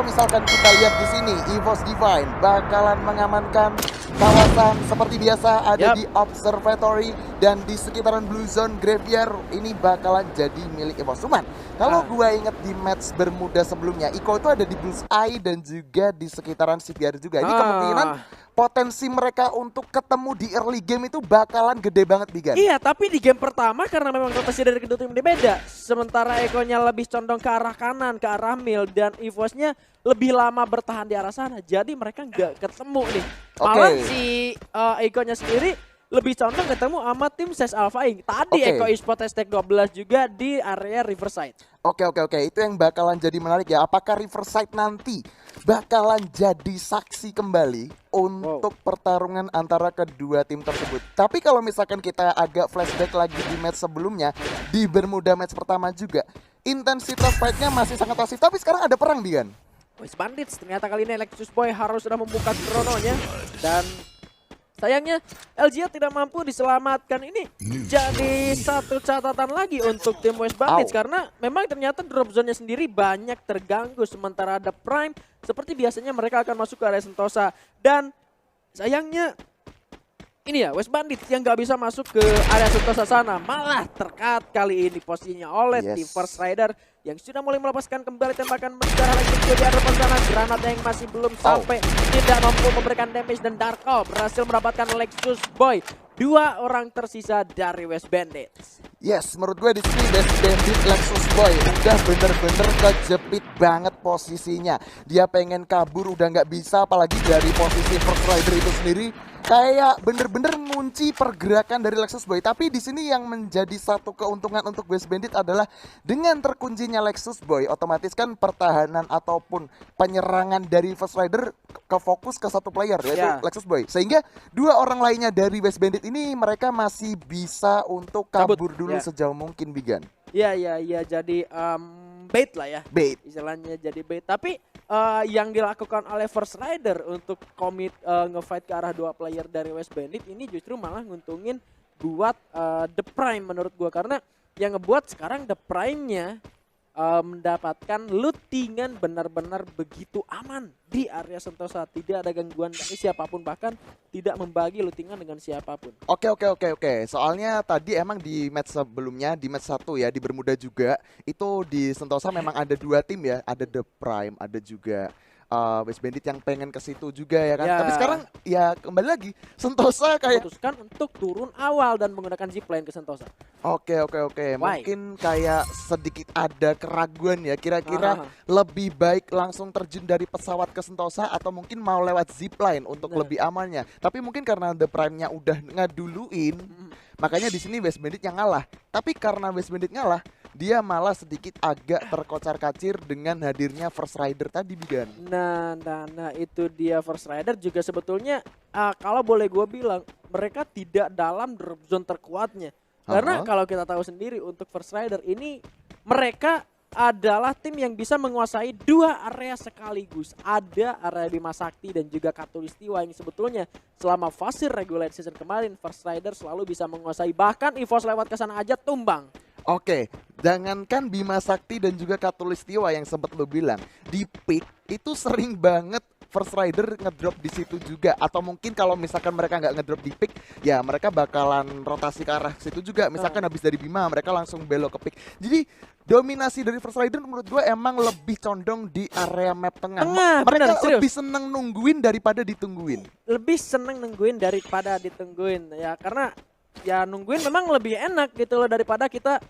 misalkan kita lihat di sini, EVOS Divine bakalan mengamankan kawasan seperti biasa ada di Observatory dan di sekitaran Blue Zone Graveyard ini bakalan jadi milik EVOS. Cuman kalau gua inget di match Bermuda sebelumnya, Iko itu ada di Bull's Eye dan juga di sekitaran CBR juga. Ini kemungkinan potensi mereka untuk ketemu di early game itu bakalan gede banget, Bigan. Iya, tapi di game pertama karena memang rotasi dari kedua tim ini beda. Sementara Eko-nya lebih condong ke arah kanan, ke arah mil, dan EVOS-nya lebih lama bertahan di arah sana. Jadi mereka nggak ketemu nih. Malah si Eko-nya sendiri lebih condong ketemu sama tim SES Alpha Inc. Tadi Eko Esports Hashtag 12 juga di area Riverside. Oke, itu yang bakalan jadi menarik ya. Apakah Riverside nanti bakalan jadi saksi kembali untuk pertarungan antara kedua tim tersebut. Tapi kalau misalkan kita agak flashback lagi di match sebelumnya, di Bermuda match pertama juga, intensitas fight-nya masih sangat pasif. Tapi sekarang ada perang, Bigan. West Bandits ternyata kali ini Lexus Boy harus sudah membuka krononya. Dan sayangnya LGA tidak mampu diselamatkan. Ini jadi satu catatan lagi untuk tim West Bandits. Karena memang ternyata drop zone-nya sendiri banyak terganggu. Sementara ada Prime, seperti biasanya mereka akan masuk ke area Sentosa. Dan sayangnya ini ya West Bandits yang gak bisa masuk ke area Sentosa sana. Malah terkat kali ini posisinya oleh tim First Rider yang sudah mulai melepaskan kembali tembakan mendarah lagi di hadapan sana. Granat yang masih belum sampai tidak mampu memberikan damage dan Darko berhasil mendapatkan Lexus Boy. Dua orang tersisa dari West Bandits. Yes, menurut gue di sini West Bandit Lexus Boy udah bener-bener kejepit banget posisinya. Dia pengen kabur udah nggak bisa, apalagi dari posisi First Rider itu sendiri kayak bener-bener ngunci pergerakan dari Lexus Boy. Tapi di sini yang menjadi satu keuntungan untuk West Bandit adalah dengan terkuncinya Lexus Boy, otomatis kan pertahanan ataupun penyerangan dari First Rider ke fokus ke satu player yaitu Lexus Boy. Sehingga dua orang lainnya dari West Bandit ini mereka masih bisa untuk kabur dulu sejauh mungkin, Bigan. Iya, jadi bait lah ya. Bait. Istilahnya jadi bait. Tapi yang dilakukan oleh First Rider untuk komit ngefight ke arah dua player dari West Bandit ini justru malah nguntungin buat The Prime menurut gua. Karena yang ngebuat sekarang The Prime-nya mendapatkan lootingan benar-benar begitu aman di area Sentosa. Tidak ada gangguan dari siapapun, bahkan tidak membagi lootingan dengan siapapun. Oke. Soalnya tadi emang di match sebelumnya, di match 1 ya, di Bermuda juga, itu di Sentosa memang ada dua tim ya. Ada The Prime, ada juga West Bandit yang pengen ke situ juga ya kan. Tapi sekarang ya kembali lagi Sentosa kayak memutuskan untuk turun awal dan menggunakan zipline ke Sentosa. Oke. Mungkin kayak sedikit ada keraguan ya, kira-kira lebih baik langsung terjun dari pesawat ke Sentosa atau mungkin mau lewat zipline untuk lebih amannya. Tapi mungkin karena The Prime-nya udah ngeduluin, makanya di sini West Bandit yang ngalah. Tapi karena West Bandit ngalah, dia malah sedikit agak terkocar-kacir dengan hadirnya First Rider tadi, Bigan. Nah, itu dia First Rider juga sebetulnya kalau boleh gue bilang mereka tidak dalam drop zone terkuatnya. Karena kalau kita tahu sendiri untuk First Rider ini mereka adalah tim yang bisa menguasai dua area sekaligus. Ada area Bima Sakti dan juga Katulistiwa yang sebetulnya selama fase regular season kemarin First Rider selalu bisa menguasai. Bahkan EVOS lewat ke sana aja tumbang. Oke, jangankan Bima Sakti dan juga Katulistiwa yang sempat lo bilang, di pick itu sering banget First Rider ngedrop di situ juga. Atau mungkin kalau misalkan mereka nggak ngedrop di pick, ya mereka bakalan rotasi ke arah situ juga. Misalkan habis dari Bima, mereka langsung belok ke pick. Jadi dominasi dari First Rider menurut gue emang lebih condong di area map tengah. Mereka lebih seneng nungguin daripada ditungguin. Lebih seneng nungguin daripada ditungguin ya, karena ya nungguin memang lebih enak gitu loh daripada kita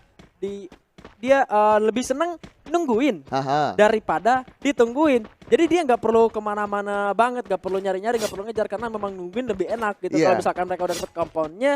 dia lebih seneng nungguin daripada ditungguin. Jadi dia nggak perlu kemana-mana banget, nggak perlu nyari-nyari, nggak perlu ngejar karena memang nungguin lebih enak gitu. Kalau misalkan mereka udah dapet komponnya,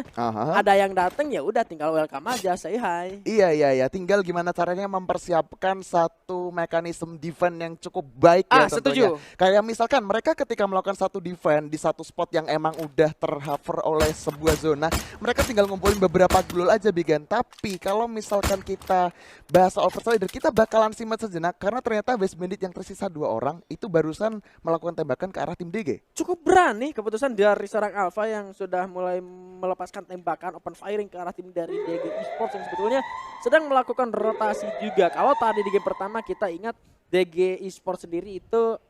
ada yang dateng ya udah tinggal welcome aja, say hi. Iya. Tinggal gimana caranya mempersiapkan satu mekanisme defense yang cukup baik ya tentunya. Setuju. Kayak misalkan mereka ketika melakukan satu defense di satu spot yang emang udah tercover oleh sebuah zona, mereka tinggal ngumpulin beberapa glul aja, Bigan. Tapi kalau misalkan kita bahas soal First Rider, kita bakalan simak sejenak karena ternyata West Bandit yang tersisa 2 orang itu barusan melakukan tembakan ke arah tim DG. Cukup berani keputusan dari seorang Alpha yang sudah mulai melepaskan tembakan open firing ke arah tim dari DG Esports yang sebetulnya sedang melakukan rotasi juga. Kalau tadi di game pertama kita ingat DG Esports sendiri itu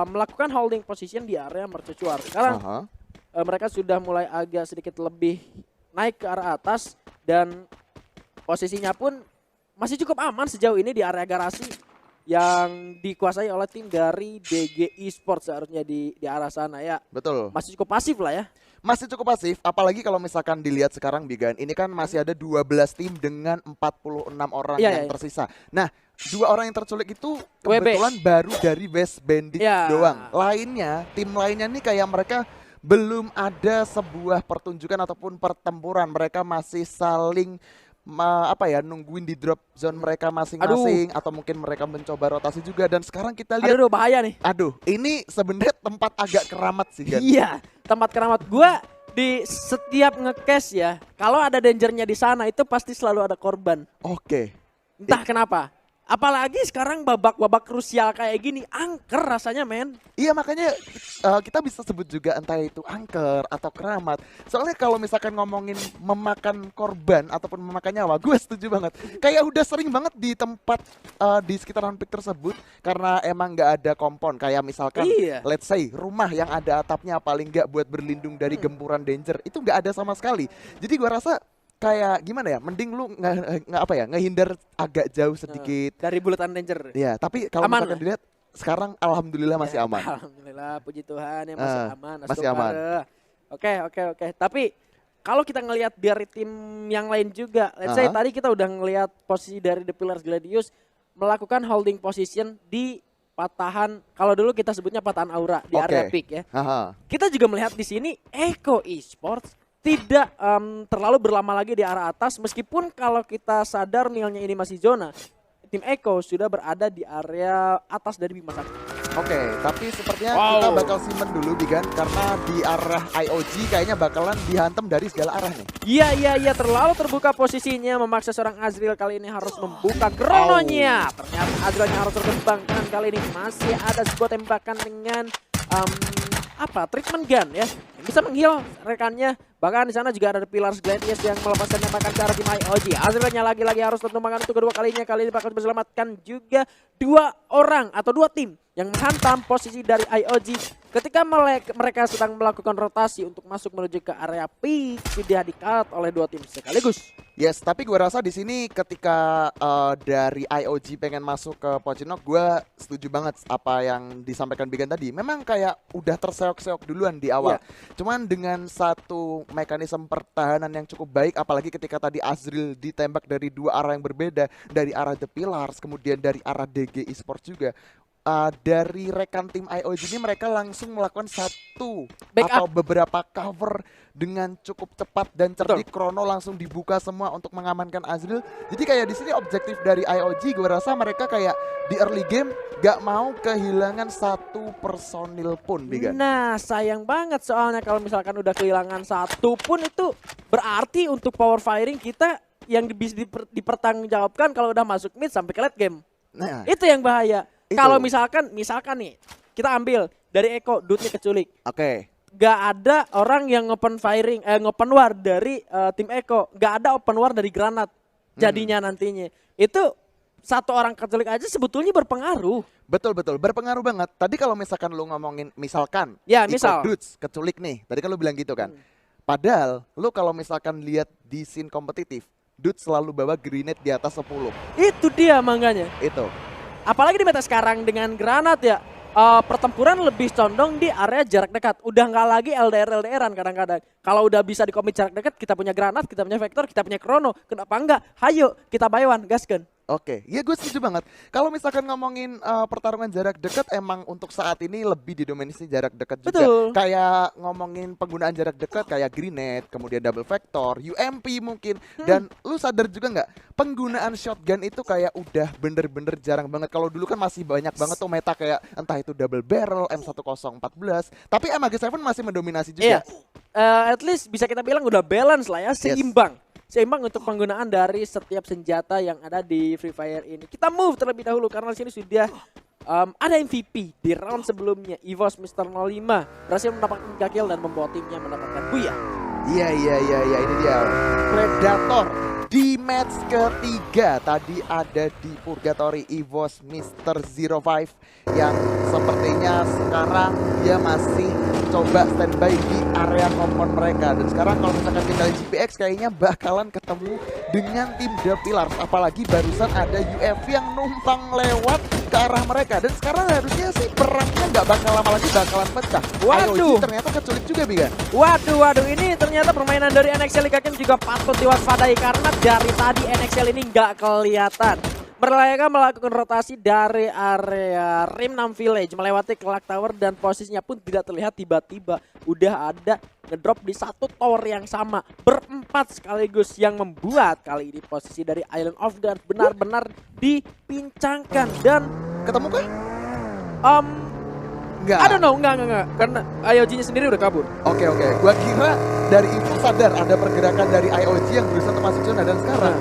melakukan holding position di area mercusuar. Sekarang mereka sudah mulai agak sedikit lebih naik ke arah atas dan posisinya pun masih cukup aman sejauh ini di area garasi yang dikuasai oleh tim dari DG Esports seharusnya di arah sana ya. Betul. Masih cukup pasif lah ya. Masih cukup pasif, apalagi kalau misalkan dilihat sekarang Bigan, ini kan masih ada 12 tim dengan 46 orang yang tersisa. Nah, 2 orang yang terculik itu kebetulan baru dari West Bandit doang. Lainnya, tim lainnya nih kayak mereka belum ada sebuah pertunjukan ataupun pertempuran. Mereka masih saling nungguin di drop zone mereka masing-masing, atau mungkin mereka mencoba rotasi juga. Dan sekarang kita lihat, bahaya nih. Ini sebenarnya tempat agak keramat sih kan. Iya, tempat keramat. Gua di setiap nge-cash ya, kalau ada dangernya di sana itu pasti selalu ada korban. Oke. Entah kenapa. Apalagi sekarang babak-babak krusial kayak gini, angker rasanya men. Iya, makanya kita bisa sebut juga entah itu angker atau keramat. Soalnya kalau misalkan ngomongin memakan korban ataupun memakan nyawa, gue setuju banget. Kayak udah sering banget di tempat di sekitaran pik tersebut karena emang nggak ada kompon. Kayak misalkan let's say rumah yang ada atapnya paling nggak buat berlindung dari gempuran danger, itu nggak ada sama sekali. Jadi gue rasa kayak gimana ya, mending lu ngehindar agak jauh sedikit dari bulletan danger. Ya, tapi kalau misalkan dilihat sekarang alhamdulillah masih aman. Alhamdulillah, puji Tuhan ya masih aman. Masih aman. Oke. Tapi kalau kita ngelihat dari tim yang lain juga, let's say tadi kita udah ngelihat posisi dari The Pillars Gladius melakukan holding position di patahan, kalau dulu kita sebutnya patahan aura di area pick ya. Kita juga melihat di sini Echo Esports tidak terlalu berlama lagi di arah atas, meskipun kalau kita sadar nilainya ini masih zona, tim Echo sudah berada di area atas dari Bima Sakti. Oke, tapi sepertinya kita bakal simpen dulu Bigan, karena di arah IOG kayaknya bakalan dihantam dari segala arah nih. Iya, terlalu terbuka posisinya, memaksa seorang Azril kali ini harus membuka krononya. Ternyata Azrilnya harus terkembangkan kali ini, masih ada sebuah tembakan dengan treatment gun ya, yang bisa mengheal rekannya. Bahkan di sana juga ada Pillars Gladius yang melepaskan tembakan ke arah tim IOG. Azrilnya lagi-lagi harus tertumbangkan untuk kedua kalinya. Kali ini bakal diselamatkan juga 2 orang atau 2 tim yang menghantam posisi dari IOG ketika mereka sedang melakukan rotasi untuk masuk menuju ke area pick. Sudah di-cut oleh 2 tim sekaligus. Yes, tapi gue rasa di sini ketika dari IOG pengen masuk ke Pocinok, gue setuju banget apa yang disampaikan Bigan tadi. Memang kayak udah terseok-seok duluan di awal. Cuman dengan satu mekanisme pertahanan yang cukup baik, apalagi ketika tadi Azril ditembak dari 2 arah yang berbeda, dari arah The Pillars, kemudian dari arah DG Esports juga. Dari rekan tim IOG ini mereka langsung melakukan satu atau beberapa cover dengan cukup cepat dan cerdik. Krono langsung dibuka semua untuk mengamankan Azril. Jadi kayak di sini objektif dari IOG, gue rasa mereka kayak di early game gak mau kehilangan 1 personil pun, Bigan. Nah, sayang banget soalnya kalau misalkan udah kehilangan 1 pun, itu berarti untuk power firing kita yang bisa dipertanggungjawabkan kalau udah masuk mid sampai ke late game. Nah, itu yang bahaya. Kalau misalkan nih kita ambil dari Eko, Dutnya keculik. Gak ada orang yang open war dari tim Eko. Gak ada open war dari Granat. Jadinya nantinya itu 1 orang keculik aja sebetulnya berpengaruh. Betul, berpengaruh banget. Tadi kalau misalkan lu ngomongin misalkan misal Dudes keculik nih. Tadi kan lu bilang gitu kan. Padahal lu kalau misalkan lihat di scene kompetitif, Dudes selalu bawa grenade di atas 10. Itu dia makanya. Itu. Apalagi di meta sekarang dengan granat ya, pertempuran lebih condong di area jarak dekat. Udah nggak lagi LDR-LDRan kadang-kadang. Kalau udah bisa di komit jarak dekat, kita punya granat, kita punya vektor, kita punya krono. Kenapa enggak? Hayo, kita buy one, gaskan. Oke, ya gue setuju banget. Kalau misalkan ngomongin pertarungan jarak dekat, emang untuk saat ini lebih didominasi jarak dekat juga. Betul. Kayak ngomongin penggunaan jarak dekat kayak grenade, kemudian double vector, UMP mungkin. Dan lu sadar juga nggak, penggunaan shotgun itu kayak udah bener-bener jarang banget. Kalau dulu kan masih banyak banget tuh meta kayak entah itu double barrel, M1014. Tapi MG7 masih mendominasi juga. At least bisa kita bilang udah balance lah ya, seimbang. Seimbang untuk penggunaan dari setiap senjata yang ada di Free Fire ini. Kita move terlebih dahulu karena di sini sudah ada MVP di round sebelumnya. EVOS Mr. 05 berhasil mendapatkan 3 kill dan membawa timnya mendapatkan buya. Iya, ini dia. Predator di match ketiga tadi ada di Purgatory EVOS Mr. 05 yang sepertinya sekarang dia masih coba standby di area kompon mereka. Dan sekarang kalau misalkan kita lihat GPX kayaknya bakalan ketemu dengan tim The Pillars. Apalagi barusan ada UFV yang numpang lewat ke arah mereka. Dan sekarang harusnya sih perangnya nggak bakal lama lagi, bakalan pecah. Waduh. IOG ternyata keculik juga, Bigan. Waduh, ini ternyata permainan dari NXL Liga Game juga patut diwaspadai karena dari tadi NXL ini nggak kelihatan. Mereka melakukan rotasi dari area Rim 6 Village melewati Clock Tower dan posisinya pun tidak terlihat, tiba-tiba udah ada ngedrop di satu tower yang sama berempat sekaligus yang membuat kali ini posisi dari Island of God benar-benar dipincangkan dan Ketemu kah? I don't know, enggak. Karena IOG-nya sendiri udah kabur. Oke. Gua kira dari info sadar ada pergerakan dari IOG yang berusaha termasuk zona dan sekarang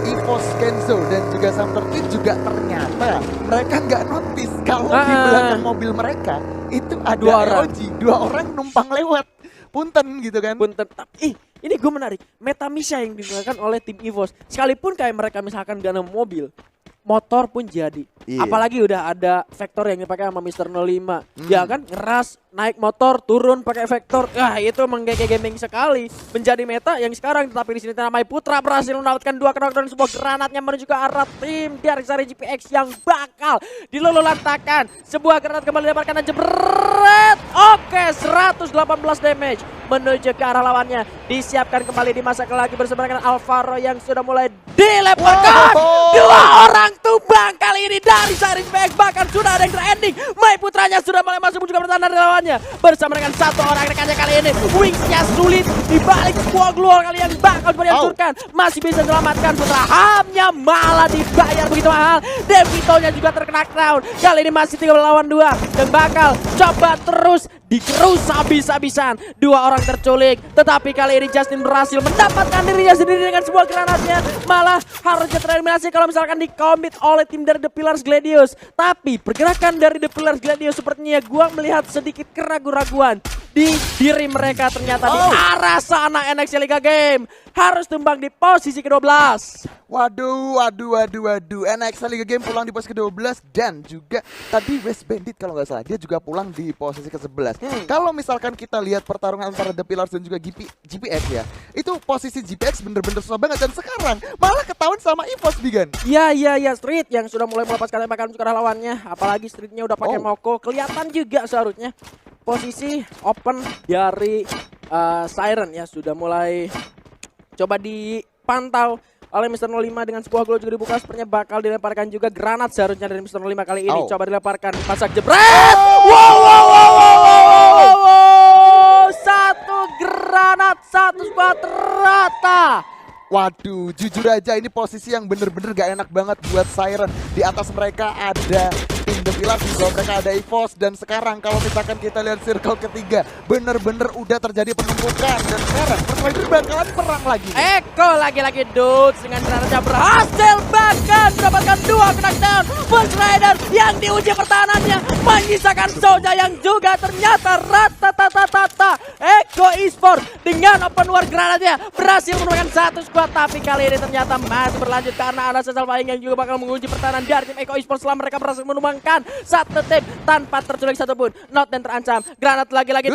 EVOS Kenzo dan juga Sam13 juga ternyata mereka nggak notice kalau di belakang mobil mereka itu ada IOG. Dua orang numpang lewat. Punten gitu kan. Punten. Tapi ini gue menarik. Metamisha yang digunakan oleh tim EVOS. Sekalipun kayak mereka misalkan gak nemu mobil, motor pun jadi. Iya. Apalagi udah ada Vector yang dipakai sama Mr. 05. Ya kan, ngeras, naik motor, turun pakai Vector. Itu emang gaming sekali. Menjadi meta yang sekarang, tetapi di sini Mai Putra berhasil mendapatkan 2 knock dan sebuah granatnya menuju ke arah tim dari Sari GPX yang bakal dilululantakan. Sebuah granat kembali didapatkan dan jebret. Oke, 118 damage menuju ke arah lawannya. Disiapkan kembali, dimasak lagi bersama dengan Alvaro yang sudah mulai dilemparkan. Dua orang tumbang kali ini dari Sari GPX, bahkan sudah ada yang terending. Mai Putranya sudah mulai masuk juga bertahan dari lawannya bersama dengan satu orang rekannya kali ini. Wingsnya sulit dibalik sebuah gluor kali yang bakal dihancurkan. Masih bisa selamatkan Putra, hamnya malah dibayar begitu mahal. Devito-nya juga terkena crown. Kali ini masih 3 lawan 2 dan bakal coba terus digerus habis-habisan. 2 orang terculik, tetapi kali ini Justin berhasil mendapatkan dirinya sendiri dengan sebuah granatnya. Malah harusnya tereliminasi kalau misalkan dikomit oleh tim dari The Pillars Gladius. Tapi pergerakan dari The Pillars Gladius sepertinya gua melihat sedikit keraguan-raguan di diri mereka. Ternyata di arah sana NXL Liga Game harus tumbang di posisi ke-12. Waduh. NXL Liga Game pulang di posisi ke-12 dan juga tadi West Bandit kalau nggak salah dia juga pulang di posisi ke-11. Kalau misalkan kita lihat pertarungan antara The Pillars dan juga GPX ya, itu posisi GPX bener-bener susah banget dan sekarang malah ketahuan sama EVOS, Bigan. Ya, Street yang sudah mulai melepaskan tembakan ke arah lawannya, apalagi Streetnya udah pakai Moko, kelihatan juga seharusnya posisi open dari Siren ya sudah mulai coba dipantau oleh Mr. 05 dengan sebuah gol juga dibuka, sepertinya bakal dilemparkan juga granat seharusnya dari Mr. 05 kali ini. Coba dilemparkan, pasak jebret. Wow. Satu granat, satu squad rata. Waduh, jujur aja ini posisi yang bener-bener gak enak banget buat Siren. Di atas mereka ada tim The Pillars, di bawah mereka ada EVOS. Dan sekarang kalau misalkan kita lihat circle ketiga, bener-bener udah terjadi penumpukan. Dan sekarang Persider bakalan perang lagi. Eko lagi-lagi dudes dengan granatnya berhasil bahkan mendapatkan 2 knockdown. Persider yang diuji pertahanannya menyisakan Soja yang juga ternyata rata-tata. Eko Esports dengan open war granatnya berhasil menemukan satu squad. Tapi kali ini ternyata masih berlanjut karena ada Sesal Faing yang juga bakal menguji pertahanan dari tim Eko Esports setelah mereka berhasil menumbangkan satu tim tanpa terculik satupun. Not dan terancam. Granat lagi-lagi.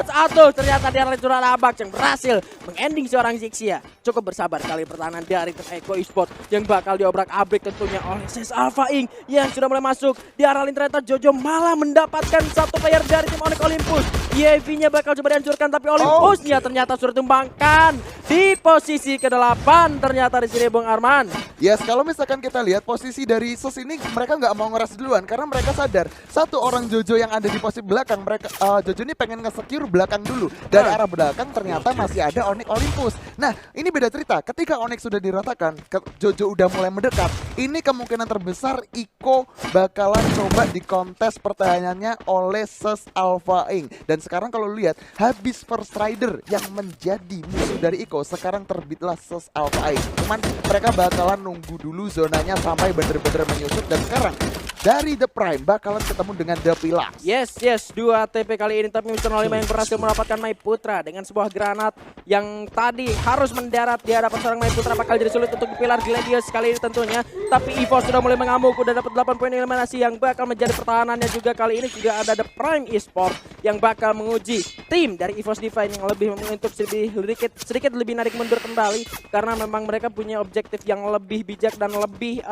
Aduh, ternyata dia Curah Abak yang berhasil mengending seorang Zixia. Cukup bersabar kali pertahanan dari tim Eko Esports yang bakal diobrak-abrik tentunya oleh Sesal Faing yang sudah mulai masuk. Di arah lini ternyata Jojo malah mendapatkan satu player dari tim Onyx Olympus. EAV-nya bakal coba dihancurkan tapi Olympusnya ternyata sudah tumbangkan di posisi ke-8 ternyata di sini Bung Arman. Yes, kalau misalkan kita lihat posisi dari SUS ini mereka nggak mau ngeras duluan karena mereka sadar satu orang Jojo yang ada di posisi belakang mereka Jojo ini pengen nge-secure belakang dulu. Dari arah belakang ternyata masih ada Onyx Olympus. Nah, ini beda cerita. Ketika Onyx sudah diratakan, Jojo udah mulai mendekat. Ini kemungkinan terbesar Iko bakalan coba dikontes pertahanannya oleh SUS Alpha Inc. Dan sekarang kalau lihat habis First Rider yang menjadi musuh dari Iko, sekarang terbitlah SUS Alpha Inc. Cuman mereka bakalan nunggu dulu zonanya sampai bener-bener menyusut dan sekarang dari The Prime bakalan ketemu dengan The Pillars. Yes, 2 TP kali ini, tapi Mr. 05 yang berhasil mendapatkan My Putra dengan sebuah granat yang tadi harus mendarat di hadapan seorang My Putra, bakal jadi sulit untuk Pilar Gladius kali ini tentunya. Tapi EVOS sudah mulai mengamuk, udah dapat 8 poin eliminasi yang bakal menjadi pertahanannya juga kali ini. Juga ada The Prime Esports yang bakal menguji tim dari EVOS Divine yang lebih untuk sedikit lebih narik mundur kembali, karena memang mereka punya objektif yang lebih bijak dan lebih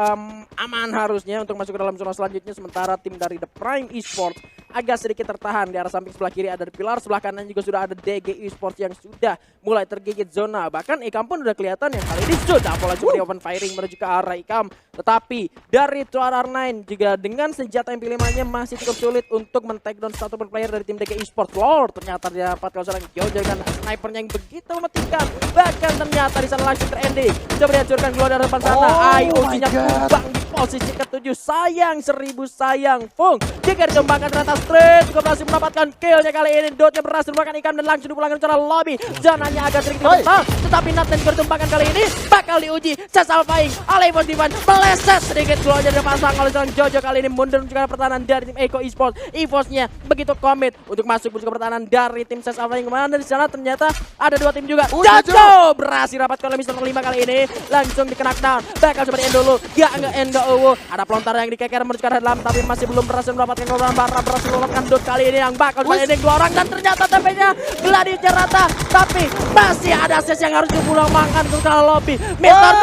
aman harusnya untuk masuk ke dalam zona selanjutnya. Sementara tim dari The Prime Esports agak sedikit tertahan. Di arah samping sebelah kiri ada The Pilar, sebelah kanan juga sudah ada DG Esports yang sudah mulai tergigit zona. Bahkan Ikam pun udah kelihatan yang kali ini sudah mulai seperti open firing menuju ke arah Ikam. Tetapi dari TR9 juga dengan senjata MP5-nya masih cukup sulit untuk men-takedown satu player dari tim DG Esports. Lord, ternyata didapatkan seorang Jojo dengan snipernya yang begitu mematikan. Bahkan ternyata di sana langsung terending. Coba dihancurkan keluar dari depan sana. IOG-nya kubang di posisi ke-7. Sayang, 1000 sayang. Fung jika dikembangkan ternyata straight juga berhasil mendapatkan killnya kali ini. Dotnya berhasil memakan Ikam dan langsung dipulangkan secara lobby. Zonanya agak sedikit besar, tetapi Nathan juga dikembangkan kali ini bakal diuji. Sesalvaing oleh EVOS Divine, meleset sedikit keluarnya dari pasang oleh seorang Jojo kali ini. Mundur juga pertahanan dari tim Eco Esports. EVOS-nya begitu komit untuk masuk ke pertahanan dari tim Sesalvaing. Kemana di sana ternyata ada 2 tim juga. Jojo berhasil dapatkan oleh Mr. 05 kali ini, langsung dikenak down. Bakal coba di-end dulu, enggak ada pelontar yang dikeker menuju ke arah dalam, tapi masih belum berhasil mendapatkan korban. Barra berhasil mendapatkan dot kali ini yang bakal landing 2 orang, dan ternyata TP-nya Gladiusnya rata, tapi masih ada ses yang harus dipulang makan ke dalam lobby. Mr.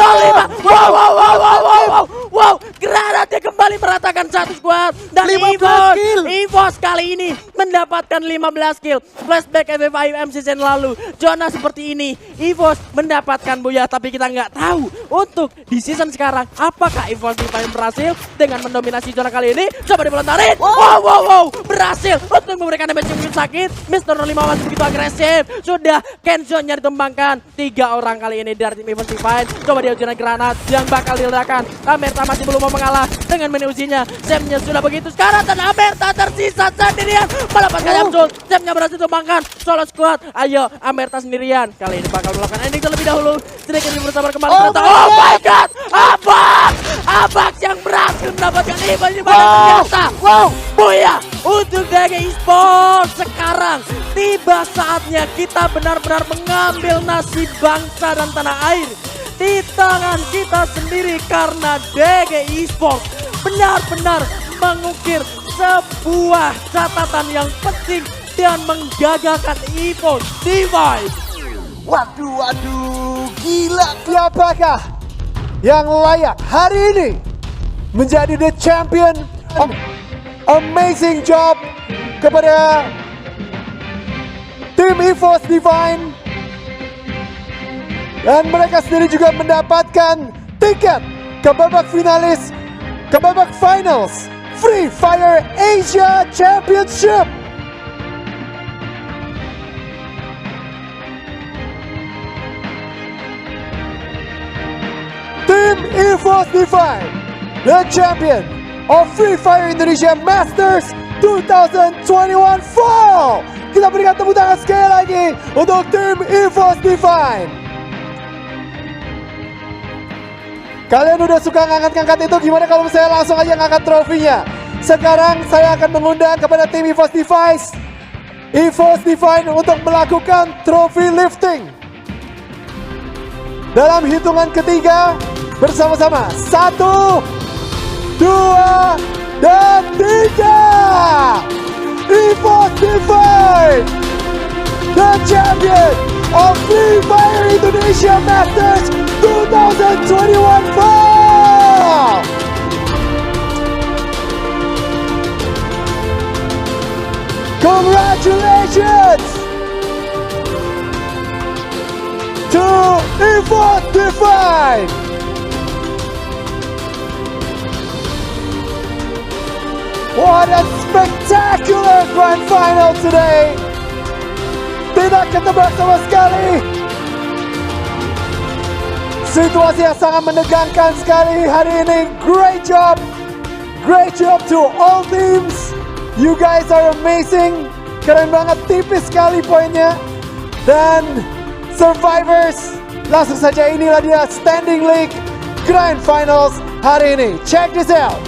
05, wow, granatnya kembali meratakan satu squad, dan EVOS kali ini mendapatkan 15 kill. Flashback FF5M season lalu, zona seperti ini EVOS mendapatkan Buya, tapi kita nggak tahu untuk di season sekarang apakah EVOS Divine berhasil dengan mendominasi zona kali ini. Coba dipelontarin, wow, berhasil untuk memberikan damage yang begitu sakit. Mr. 05 masih begitu agresif, sudah Kenzone-nya ditembangkan. 3 orang kali ini dari tim EVOS Divine. Coba dia ujian granat yang bakal diledakan. Amerta masih belum mau mengalah dengan menu-ujinya. Sam-nya sudah begitu sekarang, dan Amerta tersisa sendirian melepaskan Absol. Sam-nya berhasil ditembangkan. Solo squad, ayo Amerta sendirian. Kali ini bakal melakukan ending terlebih dahulu. Sedikit lebih bersabar kembali. Oh my god, Abax yang berhasil mendapatkan EVOS Divine ternyata. Buya untuk DG Esports. Sekarang tiba saatnya kita benar-benar mengambil nasib bangsa dan tanah air di tangan kita sendiri, karena DG Esports benar-benar mengukir sebuah catatan yang penting dan menggagalkan EVOS Divine. Waduh, gila. Siapakah yang layak hari ini menjadi the champion? Amazing job kepada tim EVOS Divine, dan mereka sendiri juga mendapatkan tiket ke babak finalis, ke babak finals Free Fire Asia Championship. Tim EVOS Divine, the champion of Free Fire Indonesia Masters 2021 Fall. Kita berikan tepuk tangan sekali lagi untuk tim EVOS Divine. Kalian udah suka ngangkat-ngangkat itu, gimana kalau saya langsung aja ngangkat trofinya? Sekarang saya akan mengundang kepada tim EVOS Divine untuk melakukan trophy lifting. Dalam hitungan ketiga, bersama-sama 1, 2, dan 3. EVOS Divine, the champion of Free Fire Indonesia Masters 2021 Fall. Congratulations to EVOS Divine. What a spectacular grand final today. Tidak ketebak sama sekali. Situasi yang sangat menegangkan sekali hari ini. Great job to all teams. You guys are amazing. Keren banget, tipis sekali poinnya. Dan survivors, langsung saja inilah dia standing league grand finals hari ini. Check this out.